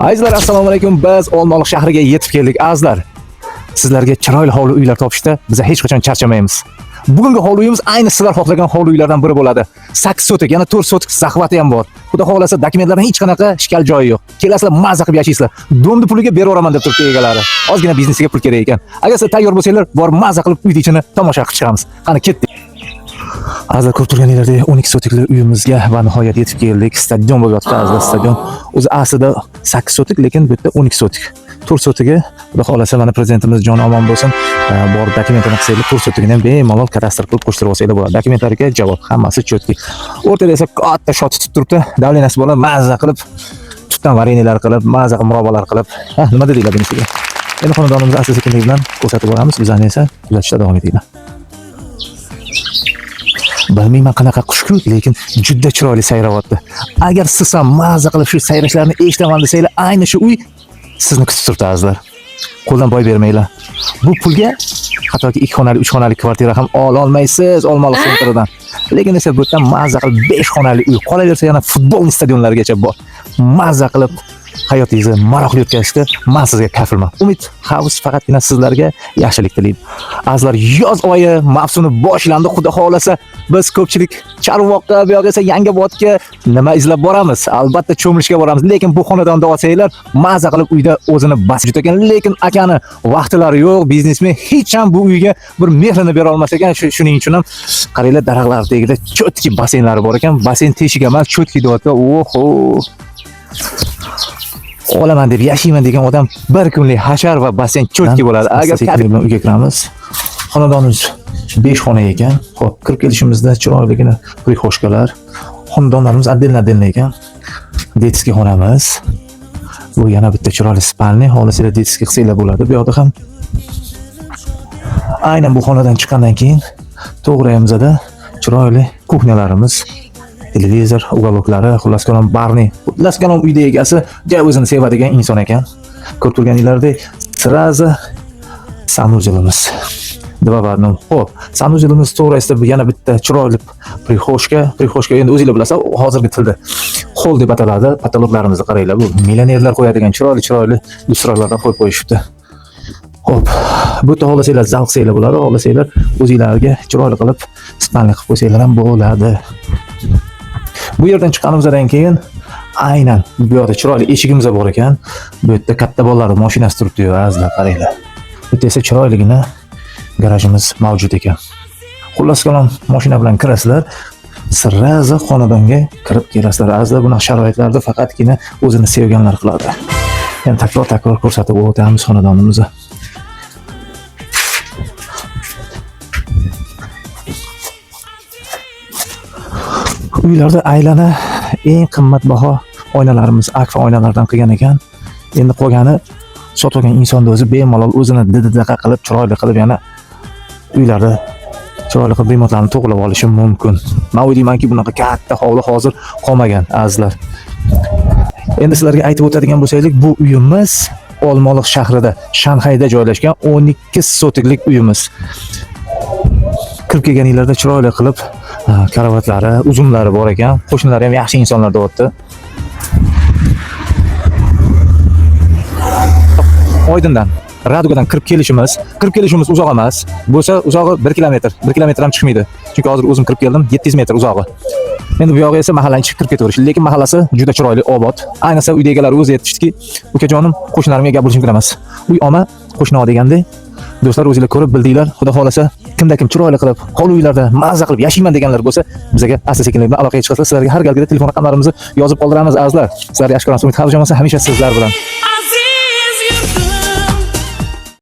Azizlar, assalomu alaykum. Biz Olmaliq shahriga yetib keldik. Azizlar, sizlarga chiroyli hovli uylar topishda biz hech qachon charchamaymiz. Bugungi hovli uyimiz ayni sizlar xohlagan hovli uylardan biri bo'ladi. 8 sotik, yana 4 sotik zahvati ham bor. Xudo xolasa dokumentlardan hech qanaqa ishkal joyi yo'q. Kelasizlar, mazza qilib yashaysizlar. Do'mni puliga beraveraman deb turibdi egalari. Ozgina biznesiga pul kerak ekan. Agar siz tayyor bo'lsanglar, borib mazza qilib uyning ichini tomosha qilib chiqamiz. Qani ketdik. Azizlar, ko'rib turganinglardek 12 sotikli uyimizga va nihoyat yetib keldik. Stadion bo'lib yotibdi. Azizlar, stadion o'zi aslida 8 sotik, lekin bu yerda 12 sotik. 4 sotiga xudo xolasa mana prezidentimiz jon omon bo'lsin, borib dokumentini qilsanglar 4 sotigini ham bemalol kadastr qilib qo'shtirib olsanglar bo'ladi. Dokumentlariga javob, hammasi chotki. O'rtada esa katta shot tutib turibdi. Davlenasi bilan mazza qilib, tutdan vareniyalar qilib, mazza qilib murabbalar qilib, nima deyiladi bunisiga. Endi xonadonimizni asta-sekinlik bilan ko'rsatib boramiz. Bizlarni esa kuzatishda davom etinglar. Bilmayman qanaqa qushku, lekin juda chiroyli sayravotdi. Agar siz ham mazza qilib shu sayrashlarni eshitaman desanglar, ayni shu uy sizni kutib turibdi azizlar. Qo'ldan boy bermanglar. Bu pulga hattoki 2 xonali, 3 xonali kvartira ham ololmaysiz Olmaliq sentridan. Lekin esa bu yerdan mazza qilib 5 xonali uy, qolaversa yana futbol stadionlarigacha bor. Mazza qilib hayotingizni maroqli o'tkazishda men sizga kafilman. Umid House faqatgina sizlarga yaxshilik tilaydi. Azizlar, yoz oyi mavsumi boshlandi. Xudo xolasa biz ko'pchilik Charvoqqa, bu yoqqa esa Yangobodga nima izlab boramiz? Albatta cho'milishga boramiz. Lekin bu xonadonda olsanglar, mazza qilib uyda o'zini basib ekan. Lekin akani vaqtlari yo'q, biznesmen hech ham bu uyga bir mehrini bera olmas ekan. Shuning uchun ham qaranglar, daraxtlar tagida chotki basseynlari bor ekan. Basseyn teshigi emas, chotki deyapti. Oho. Olaman deb yashayman degan odam bir kunlik hashar va basseyn chotki bo'ladi. Agar bilan uyga kiramiz. Xonadonimiz 5 xona ekan. Xo'p, kirib kelishimizda chiroyligina prixoshkalar, xonadonlarimiz отдельно ekan. Detskiy xonamiz. Bu yana bitta chiroyli spalni, xohlasanglar detskiy qilsanglar bo'ladi. Bu yoqda ham aynan bu xonadan chiqqandan keyin to'g'rayimizda chiroyli kuxnyalarimiz, televizor, ugoloklari, xullas kalom barni. Xullas kalom uyda egasi juda o'zini sevadigan inson ekan. Ko'rib turganinglardek, sirazi sanuzilimiz. Dvobarnom. Xo'p, sanuzilimiz to'g'risida bu yana bitta chiroyli prixoshka. Prixoshka endi o'zingizlar bilasiz, hozirgi tilda hol deb ataladi. Patologlarimizni qaranglar, bu millionerlar qo'yadigan chiroyli lyustralardan qo'yib qo'yishibdi. Xo'p, bu yerda xohlasanglar zavq qilsanglar bo'ladi, xohlasanglar o'zingizlarga chiroyli qilib spalni qilib qo'ysanglar ham bo'ladi. Bu yerdan chiqqanimizdan keyin aynan bu yerda chiroyli eshigimiz bor ekan. Bu yerda katta bolalar mashinasi turibdi, azizlar qaranglar. Bu yerda esa chiroyligina garajimiz mavjud ekan. Xullas kalom mashina bilan kirasizlar, sirraza xonadonga kirib kelasizlar. Azizlar, bunaqa sharoitlarda faqatgina o'zini sevganlar qiladi. Yana takror ko'rsatib o'tamiz xonadonimizni. Uylarda aylana eng qimmatbaho oynalarimiz akfa oynalardan qilgan ekan. Endi qolgani sotgan insonning o'zi bemalol o'zini dididaqa qilib, chiroyli qilib yana uylarda chiroyli qilib remontlarni to'g'rilab olishi mumkin. Men o'ylaymanki, bunaqa katta hovli hozir qolmagan azizlar. Endi sizlarga aytib o'tadigan bo'lsaylik, bu uyimiz Olmaliq shahrida, Shanxayda joylashgan 12 sotiklik uyimiz. Kirib kelganinglarda chiroyli qilib karavatlari, uzumlari bor ekan. Qo'shnilari ham yaxshi insonlar deyapti. Oydindan Radugadan kirib kelishimiz uzoq emas. Bo'lsa uzog'i 1 kilometr, 1 kilometr ham chiqmaydi. Chunki hozir o'zim kirib keldim, 700 metr uzog'i. Endi bu yoqqa esa mahallaning chiqib kirib ketaverish. Lekin mahallasi juda chiroyli, obod. Ayniqsa uyda egalari o'zi aytishdiki, "Ukajonim, qo'shnlarimga gap bo'lishim kerak emas. Uy oma, qo'shni degandek, do'stlar o'zingizlar ko'rib bildinglar. Xudo xolasa, kimda kim chiroyli qilib, hovli uylarda mazza qilib yashayman deganlar bo'lsa, bizga asta-sekinlik bilan aloqaga chiqasizlar. Sizlarga har galgida telefon raqamlarimizni yozib qoldiramiz azizlar. Sizlarga ashkorasiz Umid House jamoasi hamisha sizlar bilan.